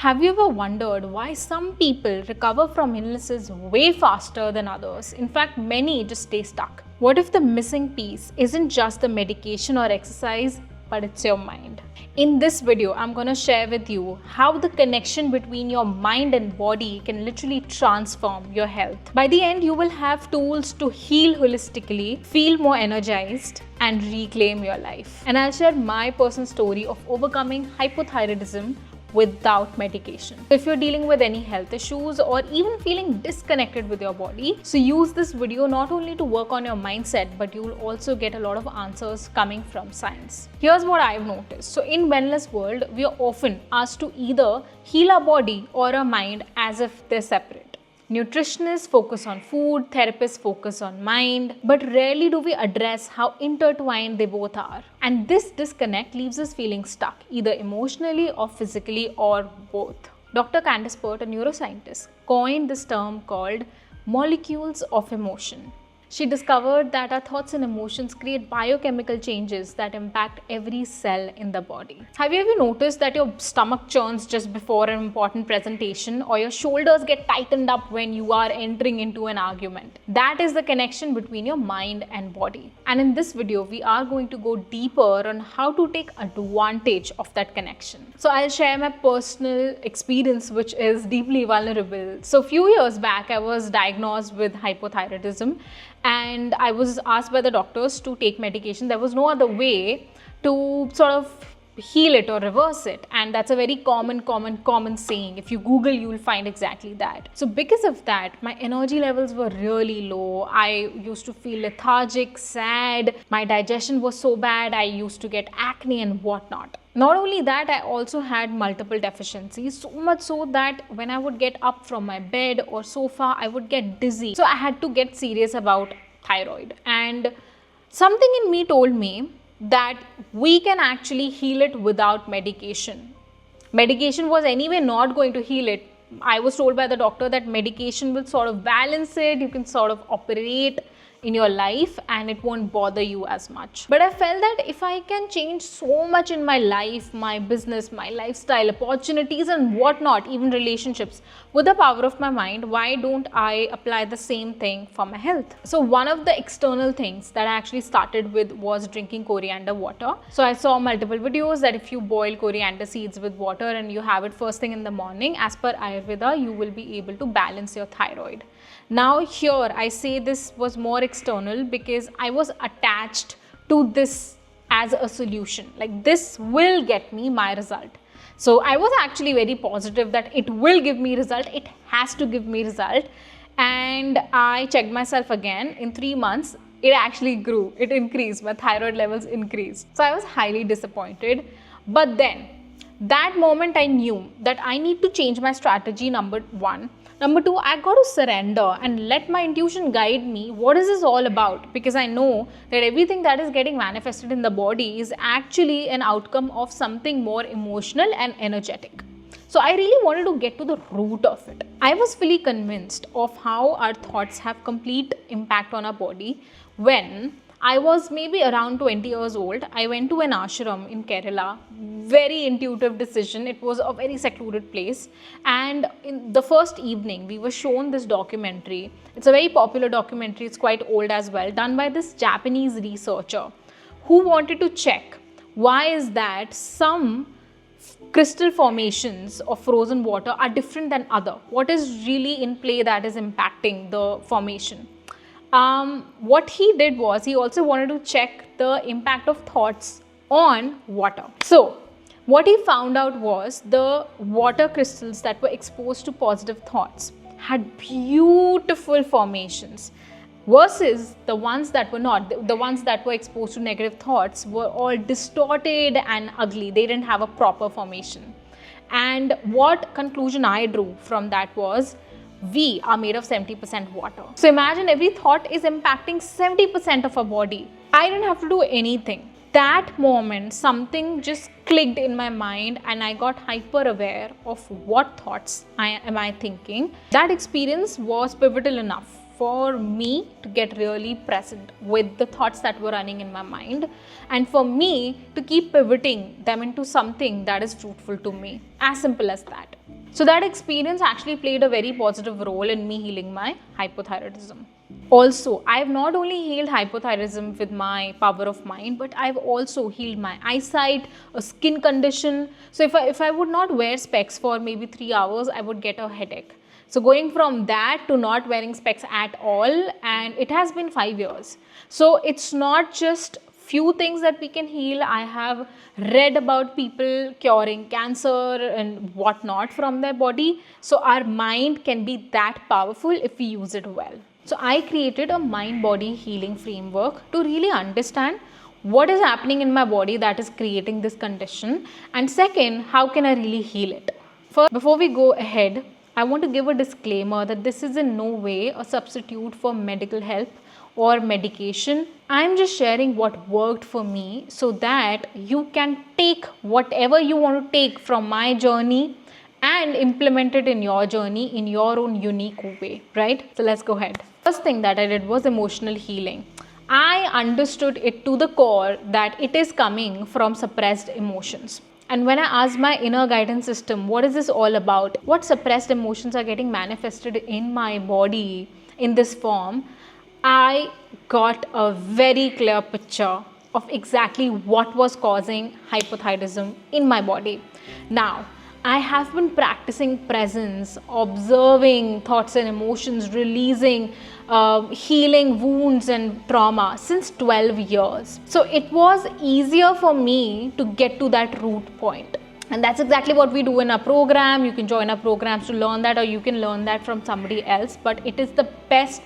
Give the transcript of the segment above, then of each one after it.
Have you ever wondered why some people recover from illnesses way faster than others? In fact, many just stay stuck. What if the missing piece isn't just the medication or exercise, but it's your mind? In this video, I'm going to share with you how the connection between your mind and body can literally transform your health. By the end, you will have tools to heal holistically, feel more energized, and reclaim your life. And I'll share my personal story of overcoming hypothyroidism without medication. If you're dealing with any health issues or even feeling disconnected with your body, so use this video not only to work on your mindset, but you will also get a lot of answers coming from science. Here's what I've noticed. So in wellness world, we are often asked to either heal our body or our mind as if they're separate. Nutritionists focus on food, therapists focus on mind, but rarely do we address how intertwined they both are. And this disconnect leaves us feeling stuck, either emotionally or physically or both. Dr. Candace Pert, a neuroscientist, coined this term called molecules of emotion. She discovered that our thoughts and emotions create biochemical changes that impact every cell in the body. Have you ever noticed that your stomach churns just before an important presentation, or your shoulders get tightened up when you are entering into an argument? That is the connection between your mind and body. And in this video, we are going to go deeper on how to take advantage of that connection. So I'll share my personal experience, which is deeply vulnerable. So a few years back, I was diagnosed with hypothyroidism. And I was asked by the doctors to take medication. There was no other way to sort of heal it or reverse it. And that's a very common saying. If you Google, you will find exactly that. So because of that, my energy levels were really low. I used to feel lethargic, sad. My digestion was so bad. I used to get acne and whatnot. Not only that, I also had multiple deficiencies, so much so that when I would get up from my bed or sofa, I would get dizzy. So I had to get serious about thyroid. And something in me told me that we can actually heal it without medication. Medication was anyway not going to heal it. I was told by the doctor that medication will sort of balance it. You can sort of operate in your life and it won't bother you as much. But I felt that if I can change so much in my life, my business, my lifestyle, opportunities and whatnot, even relationships, with the power of my mind, why don't I apply the same thing for my health? So one of the external things that I actually started with was drinking coriander water. So I saw multiple videos that if you boil coriander seeds with water and you have it first thing in the morning, as per Ayurveda, you will be able to balance your thyroid. Now here I say this was more external because I was attached to this as a solution. Like, this will get me my result. So I was actually very positive that it will give me result. It has to give me result. And I checked myself again. In 3 months, it actually grew. It increased. My thyroid levels increased. So I was highly disappointed. But then that moment I knew that I need to change my strategy, number one. Number two, I got to surrender and let my intuition guide me. What is this all about? Because I know that everything that is getting manifested in the body is actually an outcome of something more emotional and energetic. So I really wanted to get to the root of it. I was fully convinced of how our thoughts have complete impact on our body when I was maybe around 20 years old. I went to an ashram in Kerala. Very intuitive decision. It was a very secluded place. And in the first evening, we were shown this documentary. It's a very popular documentary. It's quite old as well, done by this Japanese researcher who wanted to check why is that some crystal formations of frozen water are different than other. What is really in play that is impacting the formation? What he did was he also wanted to check the impact of thoughts on water. So what he found out was the water crystals that were exposed to positive thoughts had beautiful formations, versus the ones that were not. The ones that were exposed to negative thoughts were all distorted and ugly. They didn't have a proper formation. And what conclusion I drew from that was, we are made of 70% water. So imagine every thought is impacting 70% of our body. I didn't have to do anything. That moment, something just clicked in my mind and I got hyper aware of what thoughts am I thinking. That experience was pivotal enough for me to get really present with the thoughts that were running in my mind, and for me to keep pivoting them into something that is fruitful to me. As simple as that. So that experience actually played a very positive role in me healing my hypothyroidism. Also, I have not only healed hypothyroidism with my power of mind, but I've also healed my eyesight, a skin condition. So if I would not wear specs for maybe 3 hours, I would get a headache. So going from that to not wearing specs at all, and it has been 5 years. So it's not just few things that we can heal. I have read about people curing cancer and whatnot from their body. So our mind can be that powerful if we use it well. So I created a mind-body healing framework to really understand what is happening in my body that is creating this condition, and second, how can I really heal it. First, before we go ahead, I want to give a disclaimer that this is in no way a substitute for medical help or medication. I'm just sharing what worked for me so that you can take whatever you want to take from my journey and implement it in your journey in your own unique way, right? So let's go ahead. First thing that I did was emotional healing. I understood it to the core that it is coming from suppressed emotions. And when I asked my inner guidance system, what is this all about? What suppressed emotions are getting manifested in my body in this form? I got a very clear picture of exactly what was causing hypothyroidism in my body. Now, I have been practicing presence, observing thoughts and emotions, releasing, healing wounds and trauma since 12 years. So it was easier for me to get to that root point. And that's exactly what we do in our program. You can join our programs to learn that, or you can learn that from somebody else. But it is the best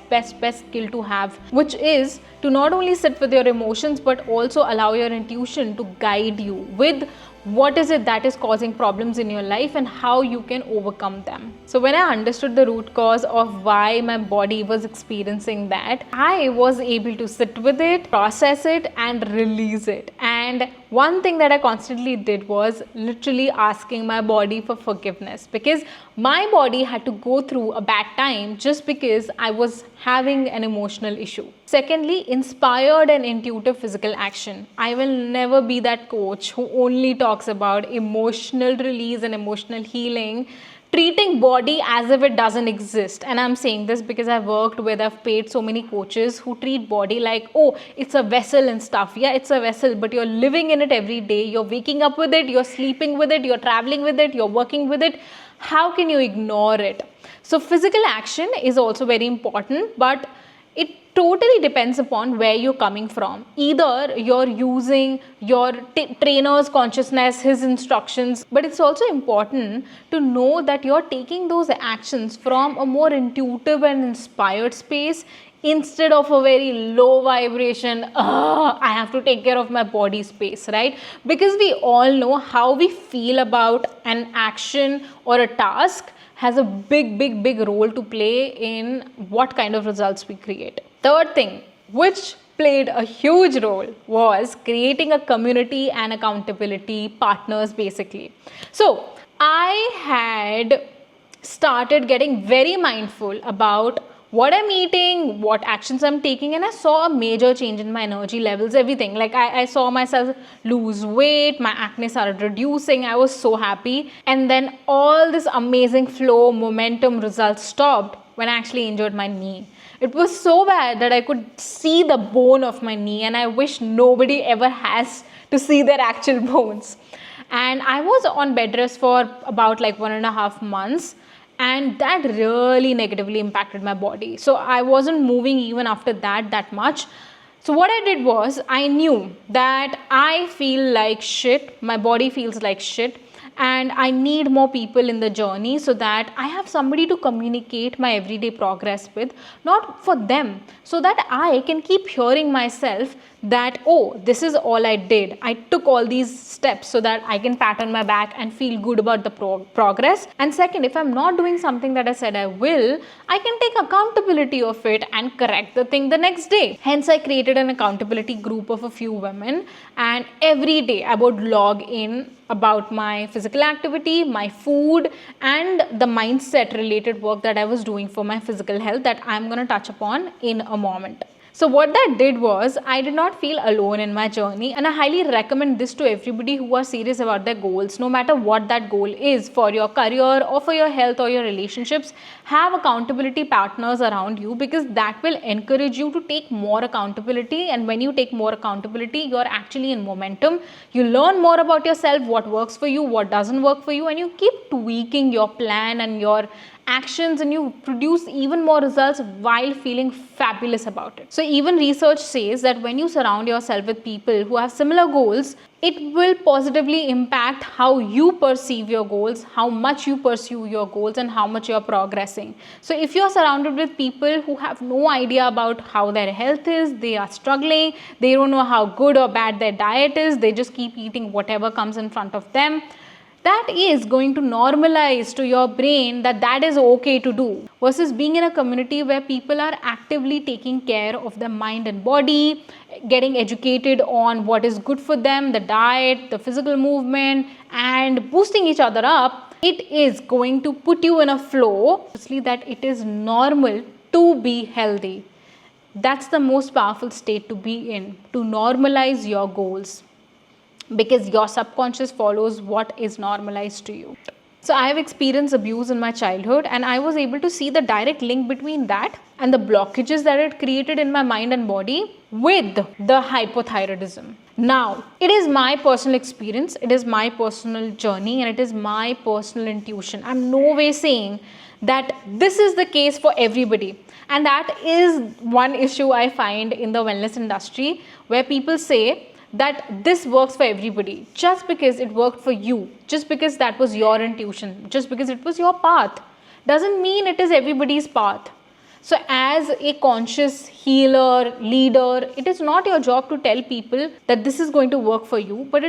skill to have, which is to not only sit with your emotions, but also allow your intuition to guide you with what is it that is causing problems in your life and how you can overcome them. So when I understood the root cause of why my body was experiencing that, I was able to sit with it, process it and release it. And one thing that I constantly did was literally asking my body for forgiveness, because my body had to go through a bad time just because I was having an emotional issue. Secondly, inspired and intuitive physical action. I will never be that coach who only talks about emotional release and emotional healing, treating body as if it doesn't exist. And I'm saying this because I've paid so many coaches who treat body like, oh, it's a vessel and stuff. Yeah, it's a vessel, but you're living in it every day. You're waking up with it, you're sleeping with it, you're traveling with it, you're working with it. How can you ignore it? So physical action is also very important, but it totally depends upon where you're coming from. Either you're using your trainer's consciousness, his instructions, but it's also important to know that you're taking those actions from a more intuitive and inspired space instead of a very low vibration, I have to take care of my body space, right? Because we all know how we feel about an action or a task has a big role to play in what kind of results we create. Third thing, which played a huge role, was creating a community and accountability partners basically. So I had started getting very mindful about what I'm eating, what actions I'm taking, and I saw a major change in my energy levels, everything. Like I saw myself lose weight, my acne started reducing, I was so happy. And then all this amazing flow, momentum results stopped when I actually injured my knee. It was so bad that I could see the bone of my knee, and I wish nobody ever has to see their actual bones. And I was on bed rest for about like 1.5 months. And that really negatively impacted my body. So I wasn't moving even after that much. So what I did was, I knew that I feel like shit, my body feels like shit, and I need more people in the journey so that I have somebody to communicate my everyday progress with, not for them, so that I can keep hearing myself that, oh, this is all I did. I took all these steps so that I can pat on my back and feel good about the progress. And second, if I'm not doing something that I said I will, I can take accountability of it and correct the thing the next day. Hence, I created an accountability group of a few women, and every day I would log in about my physical activity, my food, and the mindset related work that I was doing for my physical health that I'm going to touch upon in a moment. So what that did was, I did not feel alone in my journey, and I highly recommend this to everybody who are serious about their goals, no matter what that goal is, for your career or for your health or your relationships. Have accountability partners around you, because that will encourage you to take more accountability, and when you take more accountability, you're actually in momentum. You learn more about yourself, what works for you, what doesn't work for you, and you keep tweaking your plan and your actions, and you produce even more results while feeling fabulous about it. So even research says that when you surround yourself with people who have similar goals, it will positively impact how you perceive your goals, how much you pursue your goals, and how much you're progressing. So if you're surrounded with people who have no idea about how their health is, they are struggling, they don't know how good or bad their diet is, they just keep eating whatever comes in front of them, that is going to normalize to your brain that that is okay to do, versus being in a community where people are actively taking care of their mind and body, getting educated on what is good for them, the diet, the physical movement, and boosting each other up. It is going to put you in a flow, obviously, that it is normal to be healthy. That's the most powerful state to be in, to normalize your goals, because your subconscious follows what is normalized to you. So I have experienced abuse in my childhood, and I was able to see the direct link between that and the blockages that it created in my mind and body with the hypothyroidism. Now, it is my personal experience, it is my personal journey, and it is my personal intuition. I'm no way saying that this is the case for everybody. And that is one issue I find in the wellness industry, where people say that this works for everybody. Just because it worked for you, just because that was your intuition, just because it was your path, doesn't mean it is everybody's path. So as a conscious healer, leader, it is not your job to tell people that this is going to work for you, but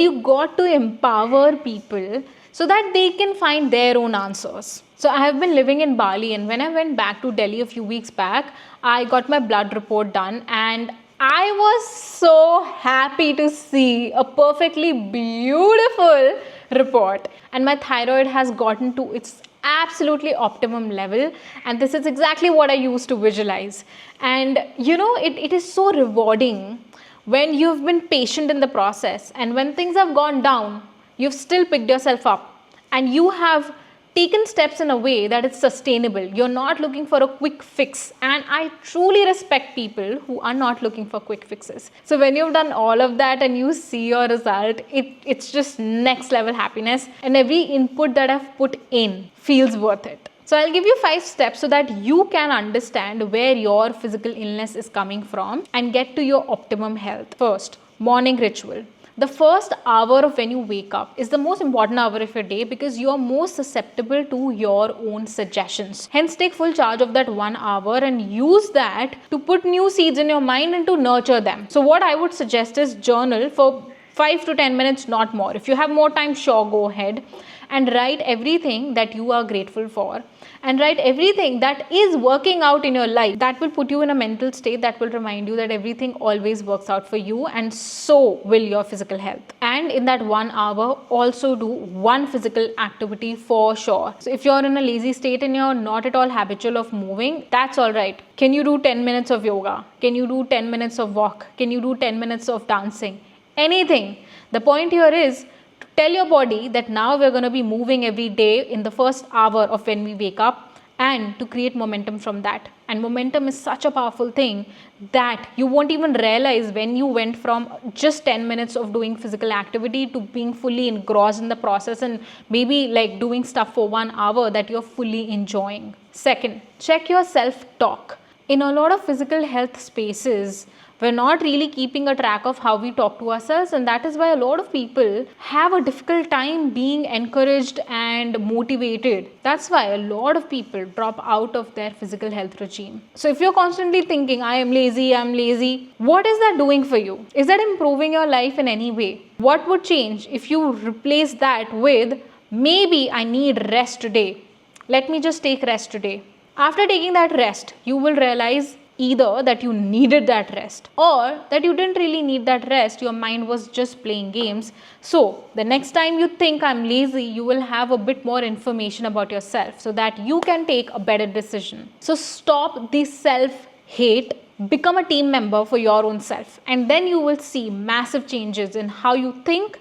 you got to empower people so that they can find their own answers. So I have been living in Bali, and when I went back to Delhi a few weeks back, I got my blood report done, and I was so happy to see a perfectly beautiful report, and my thyroid has gotten to its absolutely optimum level, and this is exactly what I used to visualize. And it is so rewarding when you've been patient in the process, and when things have gone down, you've still picked yourself up, and you have taken steps in a way that is sustainable. You're not looking for a quick fix, and I truly respect people who are not looking for quick fixes. So when you've done all of that and you see your result, it's just next level happiness, and every input that I've put in feels worth it. So I'll give you 5 steps so that you can understand where your physical illness is coming from and get to your optimum health. First, morning ritual. The first hour of when you wake up is the most important hour of your day, because you are most susceptible to your own suggestions. Hence, take full charge of that 1 hour and use that to put new seeds in your mind and to nurture them. So what I would suggest is journal for 5 to 10 minutes, not more. If you have more time, sure, go ahead and write everything that you are grateful for, and write everything that is working out in your life. That will put you in a mental state that will remind you that everything always works out for you, and so will your physical health. And in that 1 hour, also do one physical activity for sure. So if you're in a lazy state and you're not at all habitual of moving, that's all right. Can you do 10 minutes of yoga? Can you do 10 minutes of walk? Can you do 10 minutes of dancing? Anything. The point here is to tell your body that now we're going to be moving every day in the first hour of when we wake up, and to create momentum from that. And momentum is such a powerful thing that you won't even realize when you went from just 10 minutes of doing physical activity to being fully engrossed in the process, and maybe like doing stuff for 1 hour that you're fully enjoying. Second, check your self-talk. In a lot of physical health spaces, we're not really keeping a track of how we talk to ourselves, and that is why a lot of people have a difficult time being encouraged and motivated. That's why a lot of people drop out of their physical health regime. So if you're constantly thinking, I'm lazy, what is that doing for you? Is that improving your life in any way? What would change if you replace that with, maybe I need rest today. Let me just take rest today. After taking that rest, you will realize either that you needed that rest or that you didn't really need that rest. Your mind was just playing games. So the next time you think I'm lazy, you will have a bit more information about yourself so that you can take a better decision. So stop the self-hate Become a team member for your own self, and then you will see massive changes in how you think,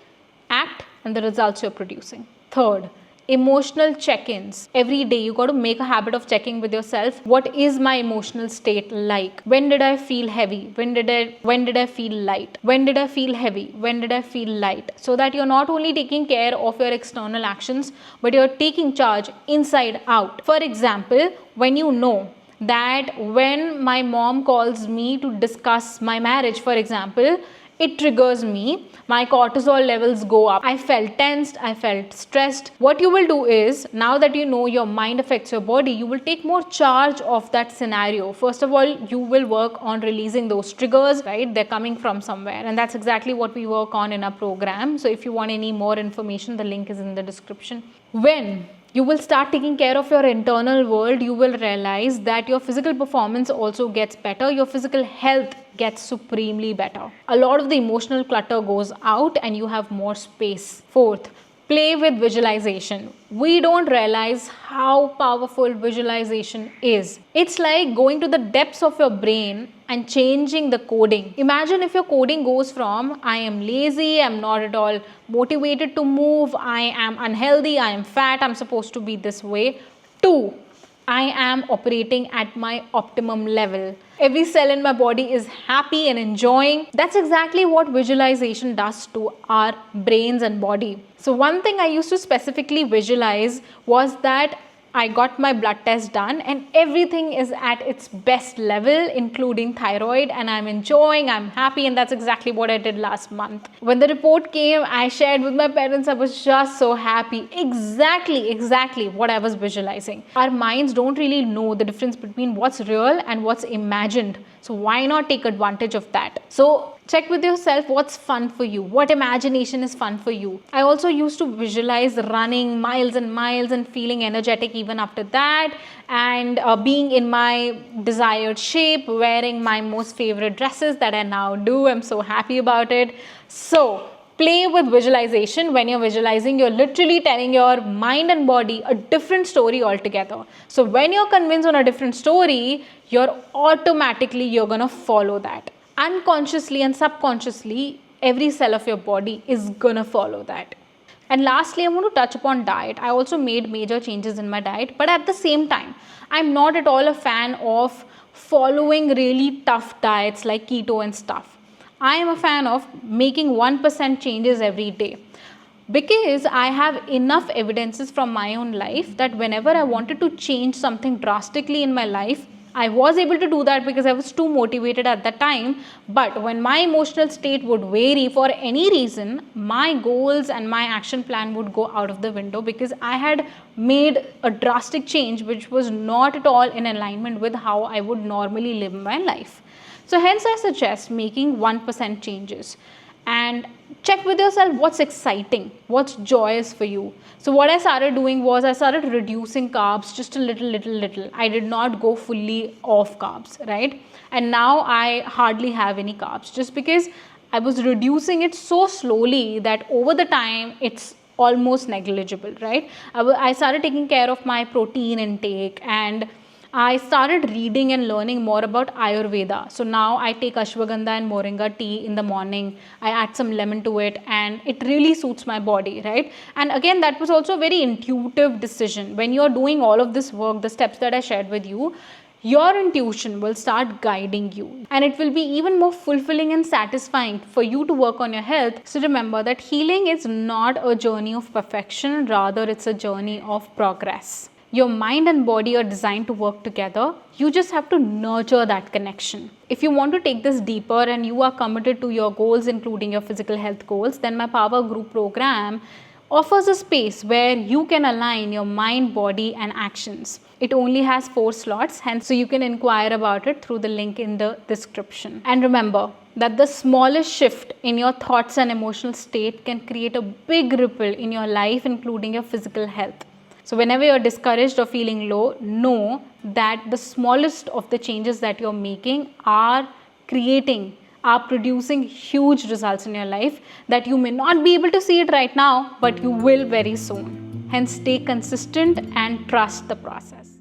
act, and the results you're producing. Third, emotional check-ins. Every day you got to make a habit of checking with yourself. What is my emotional state like? When did I feel heavy? When did I feel light? When did I feel heavy? When did I feel light? So that you're not only taking care of your external actions, but you're taking charge inside out. For example, when you know that when my mom calls me to discuss my marriage, for example, it triggers me, my cortisol levels go up, I felt tensed, I felt stressed. What you will do is, now that you know your mind affects your body, you will take more charge of that scenario. First of all, you will work on releasing those triggers, right? They're coming from somewhere, and that's exactly what we work on in our program. So if you want any more information, the link is in the description. When you will start taking care of your internal world, you will realize that your physical performance also gets better, your physical health gets supremely better. A lot of the emotional clutter goes out and you have more space. Fourth, play with visualization. We don't realize how powerful visualization is. It's like going to the depths of your brain and changing the coding. Imagine if your coding goes from I am lazy, I'm not at all motivated to move, I am unhealthy, I am fat, I'm supposed to be this way, to I am operating at my optimum level. Every cell in my body is happy and enjoying. That's exactly what visualization does to our brains and body. So one thing I used to specifically visualize was that I got my blood test done and everything is at its best level, including thyroid, and I'm enjoying, I'm happy, and that's exactly what I did last month. When the report came, I shared with my parents, I was just so happy. Exactly what I was visualizing. Our minds don't really know the difference between what's real and what's imagined. So why not take advantage of that? So check with yourself what's fun for you, what imagination is fun for you. I also used to visualize running miles and miles and feeling energetic even after that, and being in my desired shape, wearing my most favorite dresses that I now do. I'm so happy about it. So play with visualization. When you're visualizing, you're literally telling your mind and body a different story altogether. So when you're convinced on a different story, you're gonna follow that. Unconsciously and subconsciously, every cell of your body is gonna follow that. And lastly, I'm going to touch upon diet. I also made major changes in my diet, but at the same time, I'm not at all a fan of following really tough diets like keto and stuff. I am a fan of making 1% changes every day, because I have enough evidences from my own life that whenever I wanted to change something drastically in my life, I was able to do that because I was too motivated at that time. But when my emotional state would vary for any reason, my goals and my action plan would go out of the window, because I had made a drastic change which was not at all in alignment with how I would normally live my life. So hence I suggest making 1% changes. And check with yourself what's exciting, what's joyous for you. So what I started doing was I started reducing carbs just a little. I did not go fully off carbs, right? And now I hardly have any carbs, just because I was reducing it so slowly that over the time it's almost negligible, right? I started taking care of my protein intake, and I started reading and learning more about Ayurveda. So now I take ashwagandha and moringa tea in the morning. I add some lemon to it, and it really suits my body, right? And again, that was also a very intuitive decision. When you're doing all of this work, the steps that I shared with you, your intuition will start guiding you, and it will be even more fulfilling and satisfying for you to work on your health. So remember that healing is not a journey of perfection, rather it's a journey of progress. Your mind and body are designed to work together. You just have to nurture that connection. If you want to take this deeper and you are committed to your goals, including your physical health goals, then my Power Group program offers a space where you can align your mind, body, and actions. It only has 4 slots, hence so you can inquire about it through the link in the description. And remember that the smallest shift in your thoughts and emotional state can create a big ripple in your life, including your physical health. So whenever you're discouraged or feeling low, know that the smallest of the changes that you're making are producing huge results in your life that you may not be able to see it right now, but you will very soon. Hence, stay consistent and trust the process.